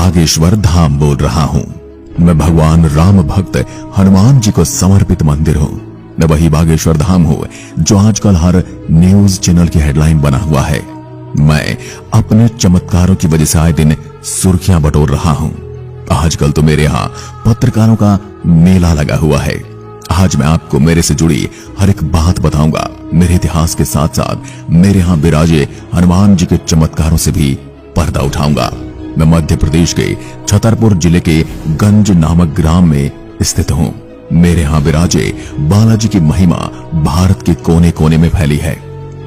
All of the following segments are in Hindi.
बागेश्वर धाम बोल रहा हूँ। मैं भगवान राम भक्त हनुमान जी को समर्पित मंदिर हूँ। मैं वही बागेश्वर धाम हूँ जो आजकल हर न्यूज चैनल की हेडलाइन बना हुआ है। मैं अपने चमत्कारों की वजह से आए दिन सुर्खियां बटोर रहा हूँ। आजकल तो मेरे यहाँ पत्रकारों का मेला लगा हुआ है। आज मैं आपको मेरे से जुड़ी हर एक बात बताऊंगा। मेरे इतिहास के साथ साथ मेरे यहाँ विराजे हनुमान जी के चमत्कारों से भी पर्दा उठाऊंगा। मैं मध्य प्रदेश के छतरपुर जिले के गंज नामक ग्राम में स्थित हूँ। मेरे यहाँ विराजे बालाजी की महिमा भारत के कोने कोने में फैली है।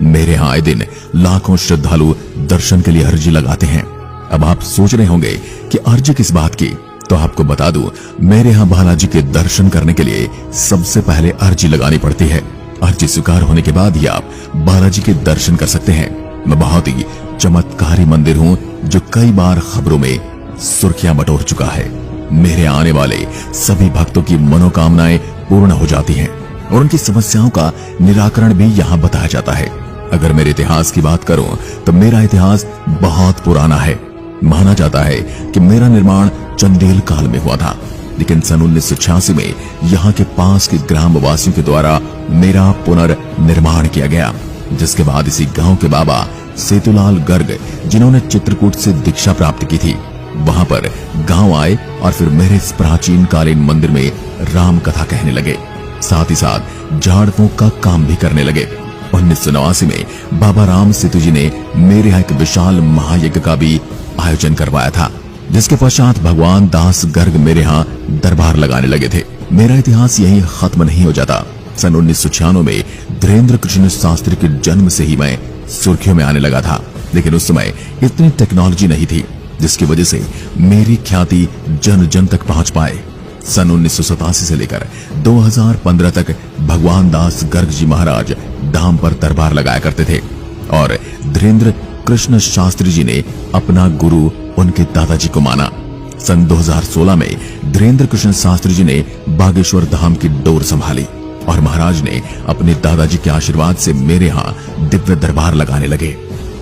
मेरे यहाँ आए दिन लाखों श्रद्धालु दर्शन के लिए अर्जी लगाते हैं। अब आप सोच रहे होंगे कि अर्जी किस बात की, तो आपको बता दूं, मेरे यहाँ बालाजी के दर्शन करने के लिए सबसे पहले अर्जी लगानी पड़ती है। अर्जी स्वीकार होने के बाद ही आप बालाजी के दर्शन कर सकते हैं। मैं बहुत ही चमत्कारी मंदिर हूँ जो कई बार खबरों में सुर्खियां बटोर चुका है। मेरे आने वाले सभी भक्तों की मनोकामनाएं पूर्ण हो जाती हैं और उनकी समस्याओं का निराकरण भी यहाँ बताया जाता है। अगर मेरे इतिहास की बात करूं तो मेरा इतिहास बहुत पुराना है। माना जाता है कि मेरा निर्माण चंदेल काल में हुआ था, लेकिन सन 1986 में यहाँ के पास के ग्राम वासियों के द्वारा मेरा पुनर्निर्माण किया गया, जिसके बाद इसी गांव के बाबा सेतुलाल गर्ग, जिन्होंने चित्रकूट से दीक्षा प्राप्त की थी, वहां पर गांव आए और फिर मेरे इस प्राचीन कालीन मंदिर में राम कथा कहने लगे। साथ ही साथ झाड़ फूंक का काम भी करने लगे। 1989 में बाबा राम सेतु जी ने मेरे यहाँ एक विशाल महायज्ञ का भी आयोजन करवाया था, जिसके पश्चात भगवान दास गर्ग मेरे यहाँ दरबार लगाने लगे थे। मेरा इतिहास यहीं खत्म नहीं हो जाता। सन 1996 में धीरेन्द्र कृष्ण शास्त्री के जन्म से ही मैं सुर्खियों में आने लगा था, लेकिन उस समय इतनी टेक्नोलॉजी नहीं थी जिसकी वजह से मेरी ख्याति जन जन तक पहुंच पाए। सन 1987 से लेकर 2015 तक भगवान दास गर्ग जी महाराज धाम पर दरबार लगाया करते थे और धीरेन्द्र कृष्ण शास्त्री जी ने अपना गुरु उनके दादाजी को माना। सन 2016 में धीरेन्द्र कृष्ण शास्त्री जी ने बागेश्वर धाम की डोर संभाली और महाराज ने अपने दादाजी के आशीर्वाद से मेरे यहाँ दिव्य दरबार लगाने लगे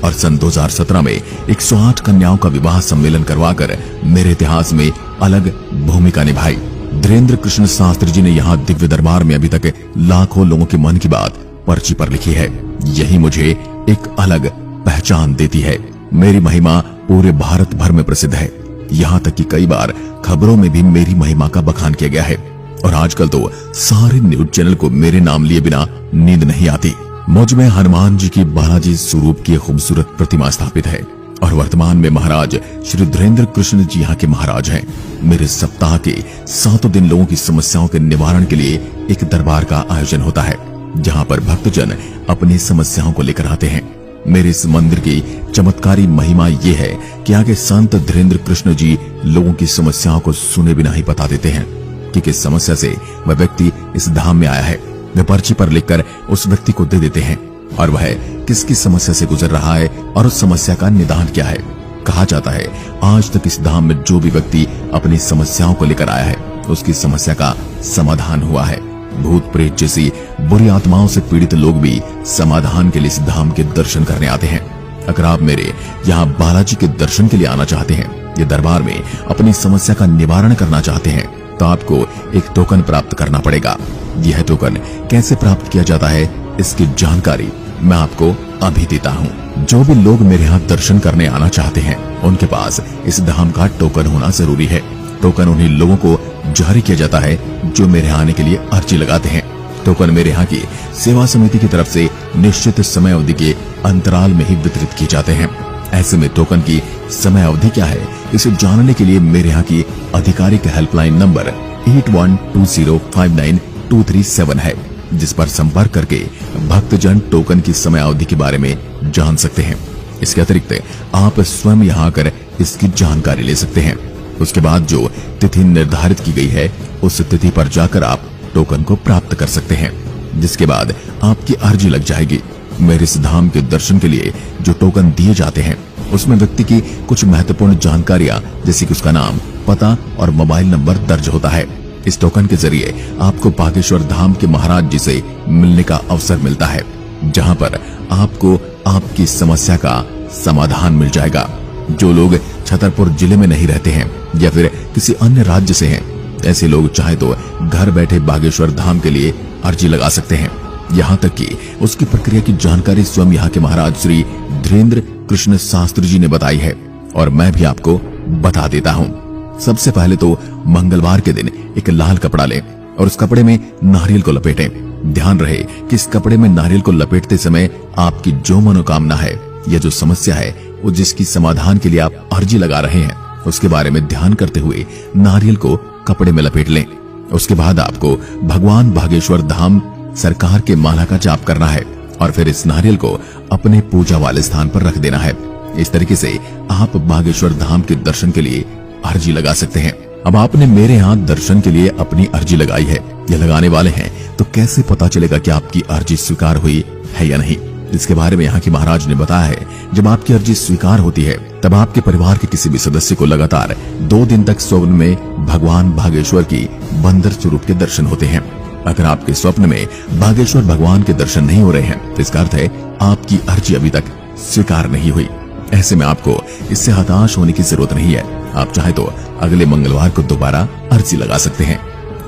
और सन 2017 में 108 कन्याओं का विवाह सम्मेलन करवाकर मेरे इतिहास में अलग भूमिका निभाई। धीरेन्द्र कृष्ण शास्त्री जी ने यहाँ दिव्य दरबार में अभी तक लाखों लोगों के मन की बात पर्ची पर लिखी है। यही मुझे एक अलग पहचान देती है। मेरी महिमा पूरे भारत भर में प्रसिद्ध है। यहाँ तक कि कई बार खबरों में भी मेरी महिमा का बखान किया गया है और आजकल तो सारे न्यूज चैनल को मेरे नाम लिए बिना नींद नहीं आती। मुझ में हनुमान जी की बालाजी स्वरूप की खूबसूरत प्रतिमा स्थापित है और वर्तमान में महाराज श्री धीरेन्द्र कृष्ण जी यहाँ के महाराज हैं। मेरे सप्ताह के 7 दिन लोगों की समस्याओं के निवारण के लिए एक दरबार का आयोजन होता है, जहाँ पर भक्तजन अपनी समस्याओं को लेकर आते हैं। मेरे इस मंदिर की चमत्कारी महिमा ये है कि आगे संत धीरेन्द्र कृष्ण जी लोगों की समस्याओं को सुने बिना ही बता देते हैं कि किस समस्या से वह व्यक्ति इस धाम में आया है। वे पर्ची पर लिखकर उस व्यक्ति को दे देते हैं और वह किसकी समस्या से गुजर रहा है और उस समस्या का निदान क्या है। कहा जाता है आज तक इस धाम में जो भी व्यक्ति अपनी समस्याओं को लेकर आया है उसकी समस्या का समाधान हुआ है। भूत प्रेत जैसी बुरी आत्माओं से पीड़ित लोग भी समाधान के लिए इस धाम के दर्शन करने आते हैं। अगर आप मेरे यहाँ बालाजी के दर्शन के लिए आना चाहते हैं, ये दरबार में अपनी समस्या का निवारण करना चाहते हैं, तो आपको एक टोकन प्राप्त करना पड़ेगा। यह टोकन कैसे प्राप्त किया जाता है इसकी जानकारी मैं आपको अभी देता हूँ। जो भी लोग मेरे यहाँ दर्शन करने आना चाहते हैं उनके पास इस धाम का टोकन होना जरूरी है। टोकन उन्हीं लोगों को जारी किया जाता है जो मेरे आने के लिए अर्जी लगाते हैं। टोकन मेरे यहाँ की सेवा समिति की तरफ से निश्चित समय अवधि के अंतराल में ही वितरित किए जाते हैं। ऐसे में टोकन की समय अवधि क्या है इसे जानने के लिए मेरे यहाँ की आधिकारिक हेल्पलाइन नंबर 8120592237 है, जिस पर संपर्क करके भक्तजन टोकन की समय अवधि के बारे में जान सकते हैं। इसके अतिरिक्त आप स्वयं यहाँ आकर इसकी जानकारी ले सकते हैं। उसके बाद जो तिथि निर्धारित की गई है उस तिथि पर जाकर आप टोकन को प्राप्त कर सकते हैं, जिसके बाद आपकी अर्जी लग जाएगी। मेरे इस धाम के दर्शन के लिए जो टोकन दिए जाते हैं उसमें व्यक्ति की कुछ महत्वपूर्ण जानकारियां जैसे कि उसका नाम, पता और मोबाइल नंबर दर्ज होता है। इस टोकन के जरिए आपको बागेश्वर धाम के महाराज जी से मिलने का अवसर मिलता है, जहां पर आपको आपकी समस्या का समाधान मिल जाएगा। जो लोग छतरपुर जिले में नहीं रहते हैं या फिर किसी अन्य राज्य से हैं, ऐसे लोग चाहे तो घर बैठे बागेश्वर धाम के लिए अर्जी लगा सकते हैं। यहाँ तक कि उसकी प्रक्रिया की जानकारी स्वयं यहाँ के महाराज श्री धीरेन्द्र कृष्ण शास्त्री जी ने बताई है और मैं भी आपको बता देता हूँ। सबसे पहले तो मंगलवार के दिन एक लाल कपड़ा लें और उस कपड़े में नारियल को लपेटें। ध्यान रहे कि इस कपड़े में नारियल को लपेटते समय आपकी जो मनोकामना है या जो समस्या है वो जिसकी समाधान के लिए आप अर्जी लगा रहे हैं उसके बारे में ध्यान करते हुए नारियल को कपड़े में लपेट लें। उसके बाद आपको भगवान बागेश्वर धाम सरकार के माला का जाप करना है और फिर इस नारियल को अपने पूजा वाले स्थान पर रख देना है। इस तरीके से आप बागेश्वर धाम के दर्शन के लिए अर्जी लगा सकते हैं। अब आपने मेरे यहाँ दर्शन के लिए अपनी अर्जी लगाई है या लगाने वाले हैं, तो कैसे पता चलेगा कि आपकी अर्जी स्वीकार हुई है या नहीं? इसके बारे में यहाँ के महाराज ने बताया है, जब आपकी अर्जी स्वीकार होती है तब आपके परिवार के किसी भी सदस्य को लगातार 2 दिन तक स्वप्न में भगवान बागेश्वर की बंदर स्वरूप के दर्शन होते हैं। अगर आपके स्वप्न में बागेश्वर भगवान के दर्शन नहीं हो रहे हैं तो इसका अर्थ है आपकी अर्जी अभी तक स्वीकार नहीं हुई। ऐसे में आपको इससे हताश होने की जरूरत नहीं है। आप चाहे तो अगले मंगलवार को दोबारा अर्जी लगा सकते हैं।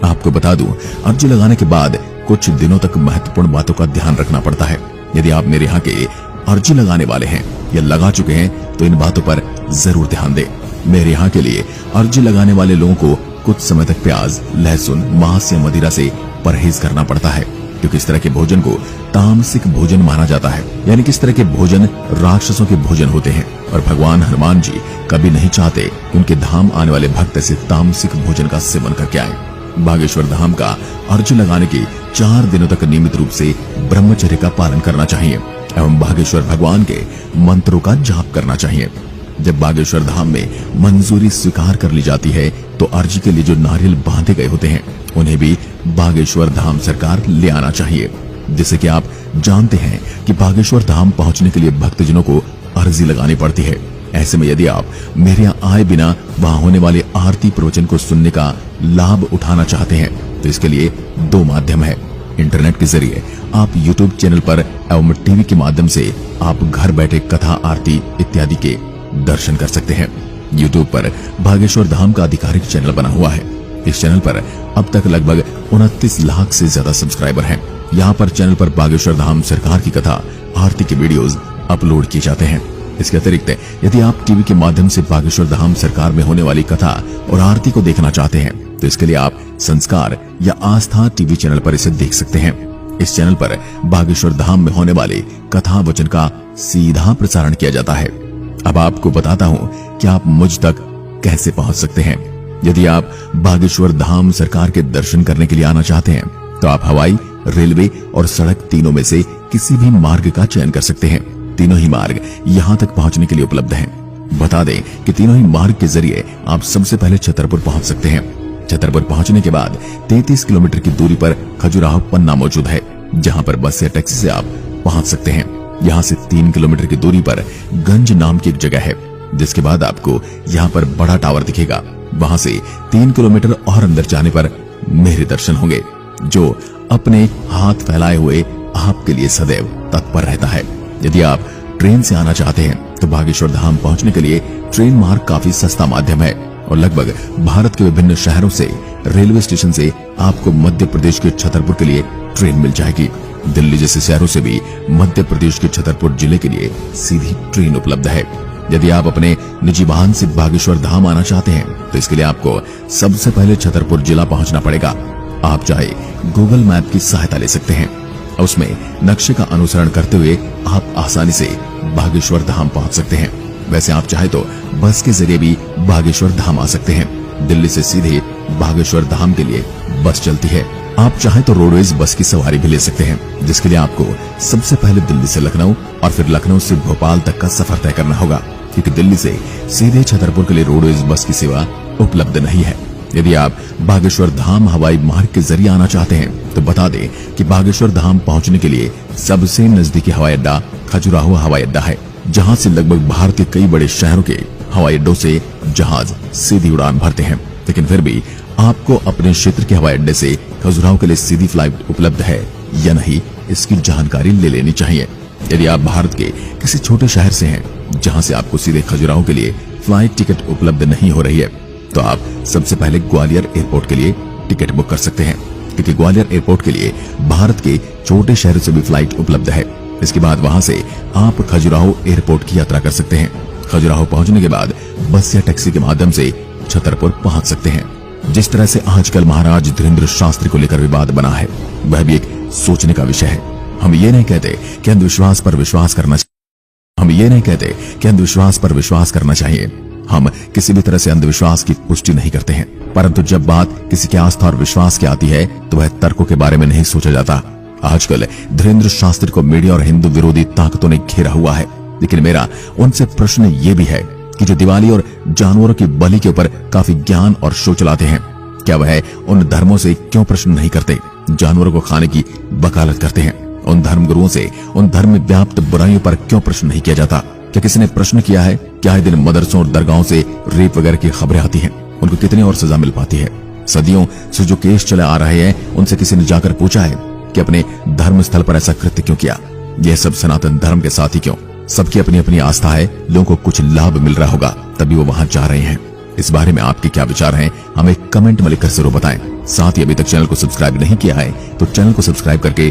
आपको बता दूं, अर्जी लगाने के बाद कुछ दिनों तक महत्वपूर्ण बातों का ध्यान रखना पड़ता है। यदि आप मेरे यहाँ के अर्जी लगाने वाले हैं या लगा चुके हैं तो इन बातों पर जरूर ध्यान दें। मेरे यहाँ के लिए अर्जी लगाने वाले लोगों को कुछ समय तक प्याज, लहसुन, मांस या मदिरा से परहेज करना पड़ता है, क्योंकि इस तरह के भोजन को तामसिक भोजन माना जाता है। यानी कि इस तरह के भोजन राक्षसों के भोजन होते हैं और भगवान हनुमान जी कभी नहीं चाहते कि उनके धाम आने वाले भक्त ऐसे तामसिक भोजन का सेवन करके आए। बागेश्वर धाम का अर्जी लगाने के 4 दिनों तक नियमित रूप से ब्रह्मचर्य का पालन करना चाहिए एवं बागेश्वर भगवान के मंत्रों का जाप करना चाहिए। जब बागेश्वर धाम में मंजूरी स्वीकार कर ली जाती है तो अर्जी के लिए जो नारियल बांधे गए होते हैं उन्हें भी बागेश्वर धाम सरकार ले आना चाहिए। जैसे कि आप जानते हैं कि बागेश्वर धाम पहुंचने के लिए भक्तजनों को अर्जी लगानी पड़ती है। ऐसे में यदि आप मेरे यहाँ आए बिना वहां होने वाले आरती प्रवचन को सुनने का लाभ उठाना चाहते हैं तो इसके लिए 2 माध्यम है। इंटरनेट के जरिए आप YouTube चैनल पर एवं टीवी के माध्यम से आप घर बैठे कथा, आरती इत्यादि के दर्शन कर सकते हैं। YouTube पर बागेश्वर धाम का आधिकारिक चैनल बना हुआ है। इस चैनल पर अब तक लगभग 29 लाख से ज्यादा सब्सक्राइबर हैं। यहाँ पर चैनल पर बागेश्वर धाम सरकार की कथा, आरती के वीडियोस अपलोड किए जाते हैं। इसके अतिरिक्त यदि आप टीवी के माध्यम से बागेश्वर धाम सरकार में होने वाली कथा और आरती को देखना चाहते हैं तो इसके लिए आप संस्कार या आस्था टीवी चैनल पर इसे देख सकते हैं। इस चैनल पर बागेश्वर धाम में होने वाले कथा वचन का सीधा प्रसारण किया जाता है। अब आपको बताता हूँ कि आप मुझ तक कैसे पहुंच सकते हैं। यदि आप बागेश्वर धाम सरकार के दर्शन करने के लिए आना चाहते हैं तो आप हवाई, रेलवे और सड़क तीनों में से किसी भी मार्ग का चयन कर सकते हैं। तीनों ही मार्ग यहाँ तक पहुँचने के लिए उपलब्ध हैं। बता दें कि तीनों ही मार्ग के जरिए आप सबसे पहले छतरपुर पहुँच सकते हैं। छतरपुर पहुँचने के बाद 33 किलोमीटर की दूरी पर खजुराहो पन्ना मौजूद है, जहाँ पर बस या टैक्सी से आप पहुँच सकते हैं। यहाँ से 3 किलोमीटर की दूरी पर गंज नाम की एक जगह है, जिसके बाद आपको यहाँ पर बड़ा टावर दिखेगा। वहाँ से 3 किलोमीटर और अंदर जाने पर मेरे दर्शन होंगे, जो अपने हाथ फैलाए हुए आपके लिए सदैव तत्पर रहता है। यदि आप ट्रेन से आना चाहते हैं तो बागेश्वर धाम पहुंचने के लिए ट्रेन मार्ग काफी सस्ता माध्यम है और लगभग भारत के विभिन्न शहरों से रेलवे स्टेशन से आपको मध्य प्रदेश के छतरपुर के लिए ट्रेन मिल जाएगी। दिल्ली जैसे शहरों से भी मध्य प्रदेश के छतरपुर जिले के लिए सीधी ट्रेन उपलब्ध है। यदि आप अपने निजी वाहन से बागेश्वर धाम आना चाहते हैं तो इसके लिए आपको सबसे पहले छतरपुर जिला पहुंचना पड़ेगा। आप चाहे गूगल मैप की सहायता ले सकते हैं। उसमें नक्शे का अनुसरण करते हुए आप आसानी से बागेश्वर धाम पहुंच सकते हैं। वैसे आप चाहे तो बस के जरिए भी बागेश्वर धाम आ सकते हैं। दिल्ली से सीधे बागेश्वर धाम के लिए बस चलती है। आप चाहे तो रोडवेज बस की सवारी भी ले सकते हैं, जिसके लिए आपको सबसे पहले दिल्ली से लखनऊ और फिर लखनऊ से भोपाल तक का सफर तय करना होगा, क्योंकि दिल्ली से सीधे छतरपुर के लिए रोडवेज बस की सेवा उपलब्ध नहीं है। यदि आप बागेश्वर धाम हवाई मार्ग के जरिए आना चाहते हैं तो बता दें कि बागेश्वर धाम पहुंचने के लिए सबसे नजदीकी हवाई अड्डा खजुराहो हवाई अड्डा है, जहां से लगभग भारत के कई बड़े शहरों के हवाई अड्डों से जहाज सीधी उड़ान भरते हैं। लेकिन फिर भी आपको अपने क्षेत्र के हवाई अड्डे से खजुराहो के लिए सीधी फ्लाइट उपलब्ध है या नहीं, इसकी जानकारी ले लेनी चाहिए। यदि आप भारत के किसी छोटे शहर से हैं जहां से आपको सीधे खजुराहो के लिए फ्लाइट टिकट उपलब्ध नहीं हो रही है, तो आप सबसे पहले ग्वालियर एयरपोर्ट के लिए टिकट बुक कर सकते हैं, क्योंकि ग्वालियर एयरपोर्ट के लिए भारत के छोटे शहरों से भी फ्लाइट उपलब्ध है। इसके बाद वहां से आप खजुराहो एयरपोर्ट की यात्रा कर सकते हैं। खजुराहो पहुंचने के बाद बस या टैक्सी के माध्यम से छतरपुर पहुंच सकते हैं। जिस तरह से आजकल महाराज धीरेन्द्र शास्त्री को लेकर विवाद बना है, वह भी एक सोचने का विषय है। हम ये नहीं कहते कि अंधविश्वास पर विश्वास करना चाहिए। हम किसी भी तरह से अंधविश्वास की पुष्टि नहीं करते हैं, परंतु जब बात किसी की आस्था और विश्वास की आती है तो वह तर्कों के बारे में नहीं सोचा जाता। आजकल धीरेन्द्र शास्त्री को मीडिया और हिंदू विरोधी ताकतों ने घेरा हुआ है, लेकिन मेरा उनसे प्रश्न ये भी है कि जो दिवाली और जानवरों की बलि के ऊपर काफी ज्ञान और शो चलाते हैं, क्या वह उन धर्मों से क्यों प्रश्न नहीं करते, जानवरों को खाने की वकालत करते हैं? उन धर्म गुरुओं से उन धर्म में व्याप्त बुराइयों पर क्यों प्रश्न नहीं किया जाता? क्या किसी ने प्रश्न किया है क्या आए दिन मदरसों और दरगाहों से रेप वगैरह की खबरें आती हैं? उनको कितनी और सजा मिल पाती है? सदियों से जो केस चले आ रहे हैं, उनसे किसी ने जाकर पूछा है कि अपने धर्म स्थल पर ऐसा कृत्य क्यों किया? यह सब सनातन धर्म के साथ ही क्यों? सबकी अपनी अपनी आस्था है, लोगों को कुछ लाभ मिल रहा होगा तभी वो वहां जा रहे हैं। इस बारे में आपके क्या विचार हैं, हमें कमेंट में लिखकर जरूर बताएं। साथ ही अभी तक चैनल को सब्सक्राइब नहीं किया है तो चैनल को सब्सक्राइब करके